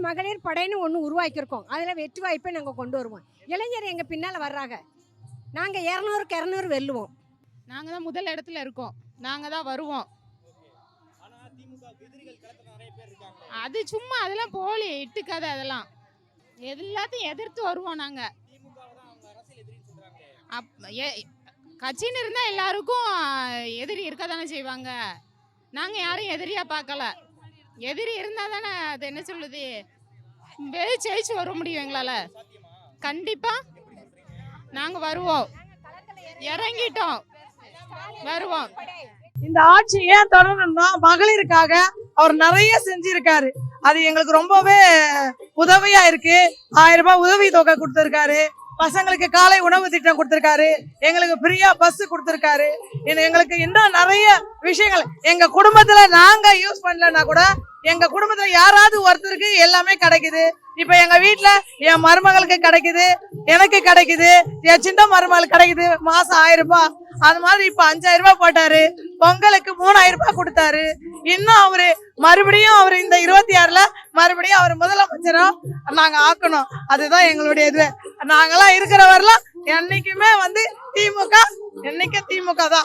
மகளிர் படைன்னு ஒன்று உருவாக்கியிருக்கோம். அதில் வெற்றி வாய்ப்பை நாங்கள் கொண்டு வருவோம். இளைஞர் எங்கள் பின்னால் வர்றாங்க. நாங்கள் 200க்கு 200 வெல்லுவோம். நாங்கள் தான் முதல் இடத்துல இருக்கோம். நாங்கள் தான் வருவோம். அது சும்மா அதெல்லாம் போலி இட்டுக்காத. அதெல்லாம் எல்லாத்தையும் எதிர்த்து வருவோம். நாங்கள் கட்சின்னு இருந்தால் எல்லாருக்கும் எதிரி இருக்க தானே செய்வாங்க. நாங்கள் யாரும் எதிரியாக பார்க்கல. எதிரி இருந்தால் தானே அது என்ன சொல்லுது ஜெயிச்சு வர முடியும் எங்களால். கண்டிப்பாக நாங்கள் வருவோம். இறங்கிட்டோம், வருவோம். இந்த ஆட்சி ஏன் தொடரணும்னா மகளிருக்காக அவர் நிறைய செஞ்சிருக்காரு. அது எங்களுக்கு ரொம்பவே உதவியா இருக்கு. 1000 ரூபாய் உதவி தொகை கொடுத்திருக்காரு. பசங்களுக்கு காலை உணவு திட்டம் கொடுத்திருக்காரு. எங்களுக்கு ஃப்ரீயா பஸ் கொடுத்திருக்காரு. எங்களுக்கு இன்னும் நிறைய விஷயங்கள் எங்க குடும்பத்துல நாங்க யூஸ் பண்ணலன்னா கூட எங்க குடும்பத்துல யாராவது ஒருத்தருக்கு எல்லாமே கிடைக்குது. இப்ப எங்க வீட்டுல என் மருமகளுக்கு கிடைக்குது, எனக்கு கிடைக்குது, என் சின்ன மருமகளுக்கு கிடைக்குது. மாசம் 1000 ரூபாய். அது மாதிரி இப்ப 5000 ரூபாய் போட்டாரு. பொங்கலுக்கு 3000 ரூபாய் கொடுத்தாரு. இன்னும் அவரு மறுபடியும் அவரு இந்த 26ல மறுபடியும் அவர் முதலமைச்சரா நாங்க ஆக்கணும். அதுதான் எங்களுடைய இது. நாங்கெல்லாம் இருக்கிற வரலாம் என்னைக்குமே திமுக, என்னைக்கு திமுக தான்.